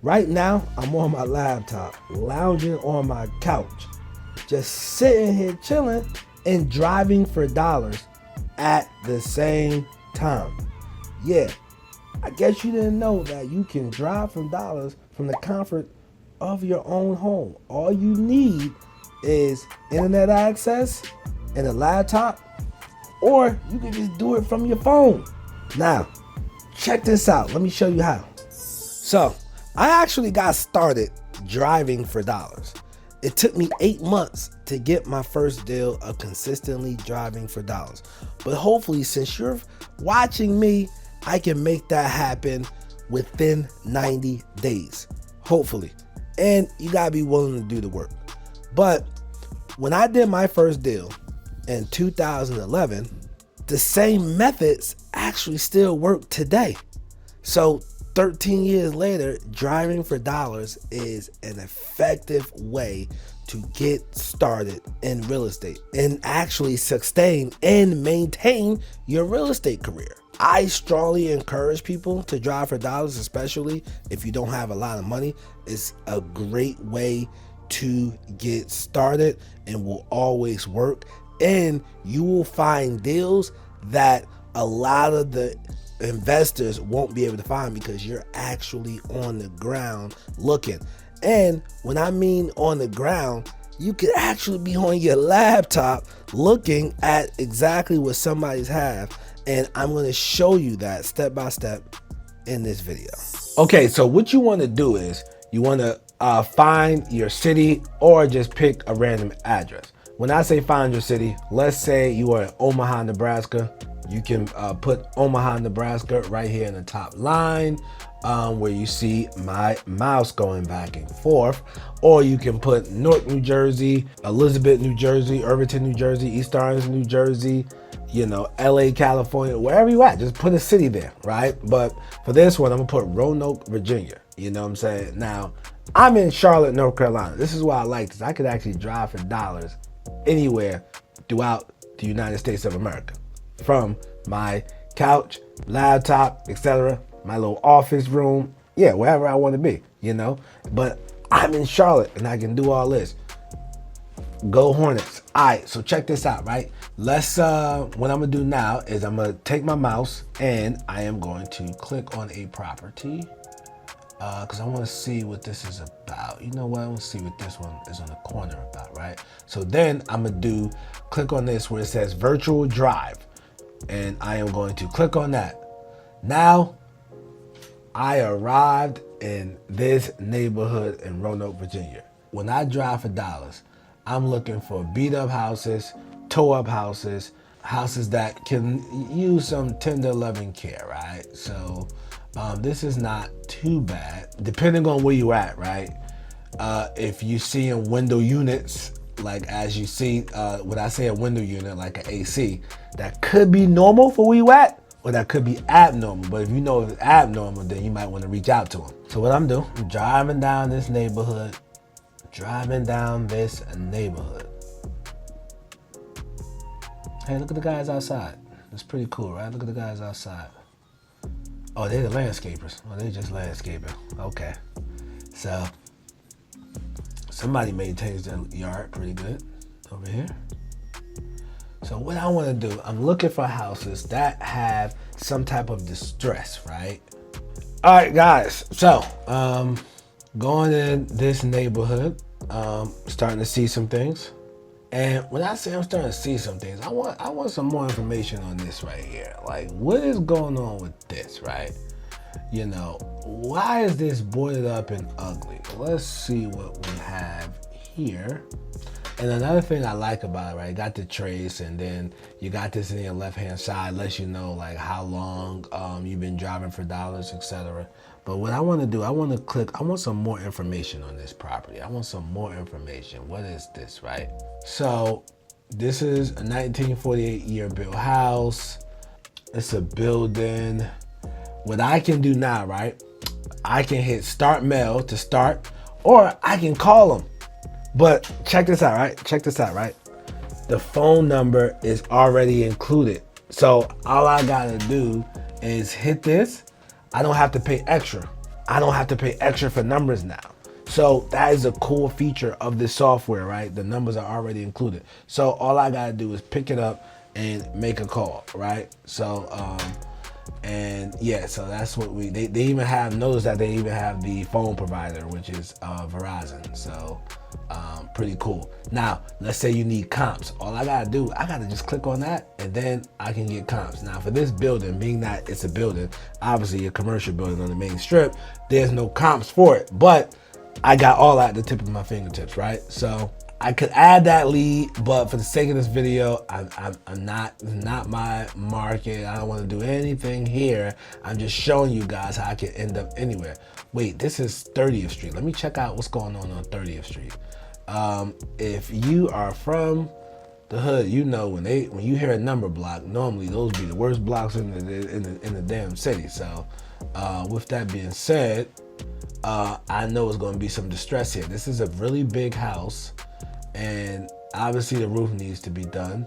Right now, I'm on my laptop, lounging on my couch, just sitting here chilling and driving for dollars at the same time. Yeah, I guess you didn't know that you can drive for dollars from the comfort of your own home. All you need is internet access and a laptop, or you can just do it from your phone. Now, check this out. Let me show you how. So, I actually got started driving for dollars. It took me 8 months to get my first deal of consistently driving for dollars. But hopefully, since you're watching me, I can make that happen within 90 days. Hopefully. And you gotta be willing to do the work. But when I did my first deal in 2011, the same methods actually still work today. So 13 years later, driving for dollars is an effective way to get started in real estate and actually sustain and maintain your real estate career. I strongly encourage people to drive for dollars, especially if you don't have a lot of money. It's a great way to get started and will always work. And you will find deals that a lot of the investors won't be able to find because you're actually on the ground looking. And when I mean on the ground, you could actually be on your laptop looking at exactly what somebody's have. And I'm going to show you that step by step in this video. Okay, so what you want to do is you want to find your city or just pick a random address. When I say find your city, let's say you are in Omaha, Nebraska. You can put Omaha, Nebraska right here in the top line where you see my mouse going back and forth. Or you can put Newark, New Jersey, Elizabeth, New Jersey, Irvington, New Jersey, East Orange, New Jersey, LA, California, wherever you at, just put a city there, right? But for this one, I'm gonna put Roanoke, Virginia. You know what I'm saying? Now, I'm in Charlotte, North Carolina. This is why I like this. I could actually drive for dollars anywhere throughout the United States of America. From my couch, laptop, etc., my little office room, wherever I want to be, But I'm in Charlotte and I can do all this. Go Hornets. All right, so check this out, right? Let's, what I'm gonna do now is I'm gonna take my mouse and I am going to click on a property because I want to see what this is about. You know what? I want to see what this one is on the corner about, right? So then I'm gonna click on this where it says virtual drive. And I am going to click on that. Now, I arrived in this neighborhood in Roanoke, Virginia. When I drive for dollars, I'm looking for beat up houses, tore up houses, houses that can use some tender loving care, right? So this is not too bad, depending on where you're at, right? If you see in window units, like as you see, when I say a window unit, like an AC, that could be normal for where you at, or that could be abnormal. But if you know it's abnormal, then you might want to reach out to them. So what I'm doing, I'm driving down this neighborhood. Hey, look at the guys outside. That's pretty cool, right? Look at the guys outside. Oh, they're the landscapers. Oh, they're just landscaping. Okay. So somebody maintains their yard pretty good over here. So what I want to do, I'm looking for houses that have some type of distress, right? All right, guys. So going in this neighborhood, starting to see some things. And when I say I'm starting to see some things, I want some more information on this right here. Like, what is going on with this, right? Why is this boarded up and ugly? Let's see what we have here. And another thing I like about it, right, you got the trace, and then you got this in your left-hand side, lets you know like how long you've been driving for dollars, etc. But what I want to do, I want some more information on this property. I want some more information. What is this, right? So this is a 1948 year built house. It's a building. What I can do now, right, I can hit start mail to start, or I can call them. But check this out, right? The phone number is already included. So all I gotta do is hit this. I don't have to pay extra. I don't have to pay extra for numbers now. So that is a cool feature of this software, right? The numbers are already included. So all I gotta do is pick it up and make a call, right? So, and yeah, so that's what they even have, notice that they even have the phone provider, which is Verizon. So pretty cool. Now, let's say you need comps. All I gotta do, I gotta just click on that and then I can get comps. Now for this building, being that it's a building, obviously a commercial building on the main strip, there's no comps for it, but I got all at the tip of my fingertips, right? So I could add that lead, but for the sake of this video, I'm not my market. I don't want to do anything here. I'm just showing you guys how I can end up anywhere. Wait, this is 30th Street. Let me check out what's going on 30th Street. If you are from the hood, you know when you hear a number block, normally those be the worst blocks in the damn city. So with that being said, I know it's going to be some distress here. This is a really big house, and obviously the roof needs to be done.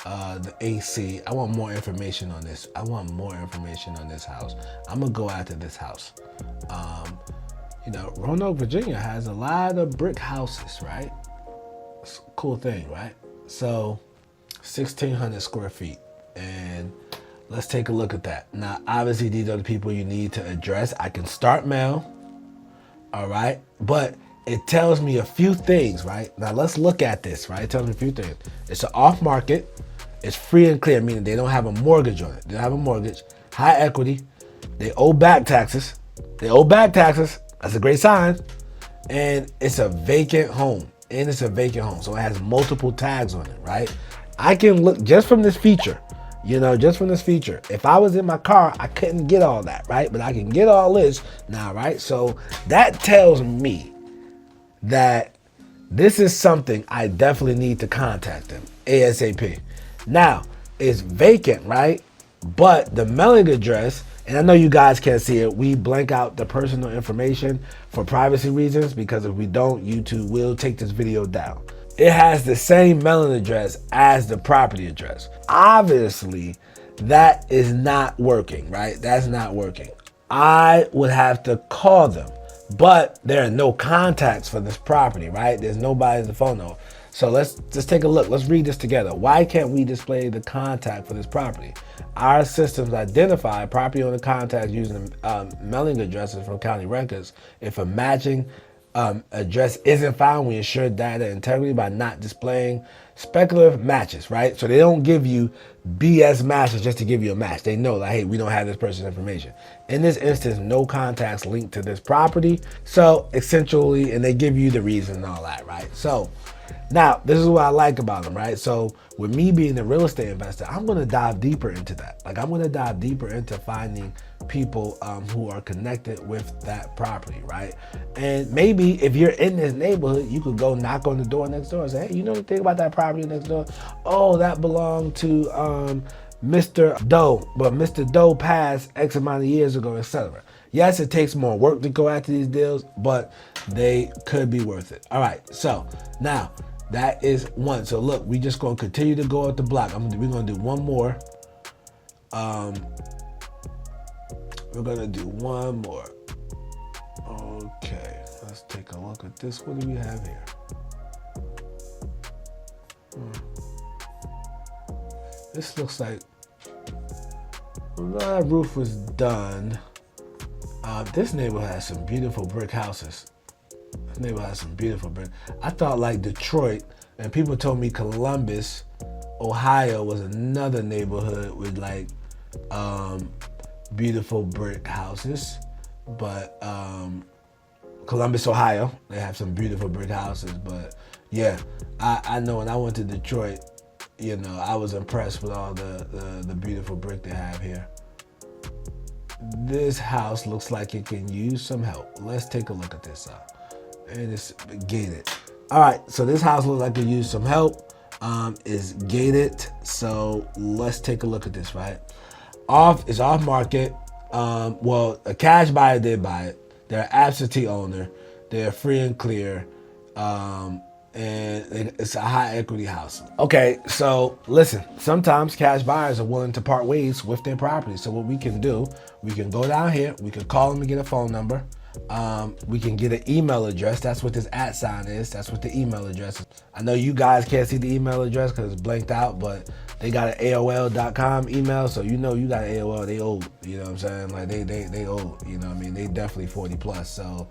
The AC, I want more information on this. I want more information on this house. I'm gonna go after this house. You know, Roanoke, Virginia has a lot of brick houses, right? It's a cool thing, right? So 1,600 square feet, and let's take a look at that. Now, obviously these are the people you need to address. I can start mail, all right? But it tells me a few things, right? Now let's look at this, right? It tells me a few things. It's an off market, it's free and clear, meaning they don't have a mortgage on it. They don't have a mortgage, high equity, they owe back taxes. That's a great sign. And it's a vacant home. So it has multiple tags on it, right? I can look just from this feature, if I was in my car, I couldn't get all that, right? But I can get all this now, right? So that tells me that this is something I definitely need to contact them ASAP. Now, it's vacant, right? But the mailing address, and I know you guys can't see it, we blank out the personal information for privacy reasons, because if we don't, YouTube will take this video down. It has the same mailing address as the property address. Obviously, that is not working, right? That's not working. I would have to call them, but there are no contacts for this property, right? There's nobody in the phone number. So let's just take a look. Let's read this together. Why can't we display the contact for this property? Our systems identify property owner contacts using mailing addresses from county records. If a matching address isn't found, we ensure data integrity by not displaying speculative matches, right? So they don't give you BS matches just to give you a match. They know, like, hey, we don't have this person's information. In this instance, no contacts linked to this property. So essentially, and they give you the reason and all that, right? So now, this is what I like about them, right? So with me being a real estate investor, I'm going to dive deeper into that. Like, I'm going to dive deeper into finding people who are connected with that property, right? And maybe if you're in this neighborhood, you could go knock on the door next door and say, hey, you know anything about that property next door? Oh, that belonged to Mr. Doe, but Mr. Doe passed X amount of years ago, etc. Yes, it takes more work to go after these deals, but they could be worth it. All right, so now that is one. So look, we just gonna continue to go up the block. We're gonna do one more. We're gonna do one more. Okay, let's take a look at this. What do we have here? This looks like that roof was done. This neighborhood has some beautiful brick houses. This neighborhood has some beautiful brick. I thought like Detroit, and people told me Columbus, Ohio was another neighborhood with like beautiful brick houses. But Columbus, Ohio, they have some beautiful brick houses. But yeah, I know when I went to Detroit, you know, I was impressed with all the beautiful brick they have here. This house looks like it can use some help. Let's take a look at this. And it's gated. All right, so this house looks like it use some help. It's gated, so let's take a look at this, right? It's off market. Well, a cash buyer did buy it. They're an absentee owner. They're free and clear. And it's a high equity house. Okay, so listen, sometimes cash buyers are willing to part ways with their property. So what we can do, we can go down here, we can call them and get a phone number. We can get an email address. That's what this @ is. That's what the email address is. I know you guys can't see the email address because it's blanked out, but they got an AOL.com email, so you know you got an AOL. They old, you know what I'm saying? Like they old, you know what I mean? They definitely 40 plus, so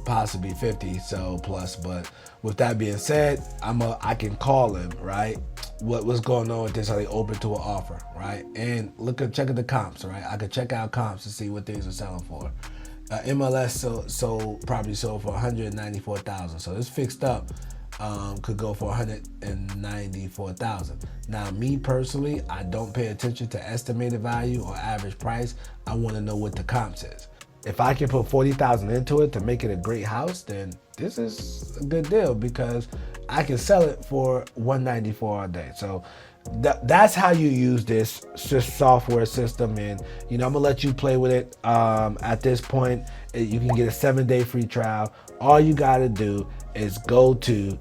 possibly 50 so plus. But with that being said, I can call them, right? What's going on with this? Are they open to an offer, right? And check at the comps, right? I could check out comps to see what things are selling for. MLS probably sold for 194,000. So this fixed up could go for 194,000. Now, me personally, I don't pay attention to estimated value or average price. I want to know what the comps is. If I can put 40,000 into it to make it a great house, then this is a good deal because I can sell it for 194 all day. So that's how you use this software system. And I'm gonna let you play with it. At this point, you can get a 7-day free trial. All you gotta do is go to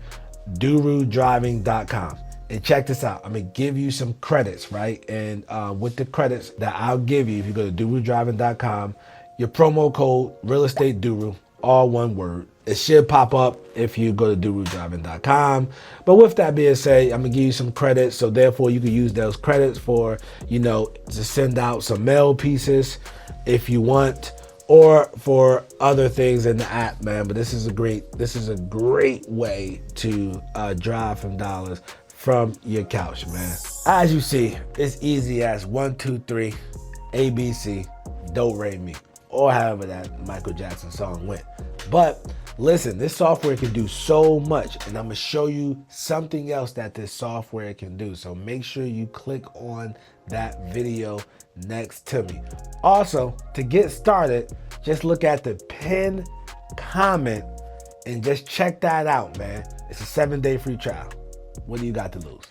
durudriving.com. And check this out. I'm gonna give you some credits, right? And with the credits that I'll give you, if you go to durudriving.com, your promo code real estate duru, all one word. It should pop up if you go to durudriving.com. But with that being said, I'm gonna give you some credits, so therefore you can use those credits for, to send out some mail pieces if you want, or for other things in the app, man. But this is a great way to drive some dollars from your couch, man. As you see, it's easy as 1, 2, 3, ABC, Do Re Mi, or however that Michael Jackson song went. But listen, this software can do so much, and I'm gonna show you something else that this software can do. So make sure you click on that video next to me. Also, to get started, just look at the pinned comment and just check that out, man. It's a 7-day free trial. What do you got to lose?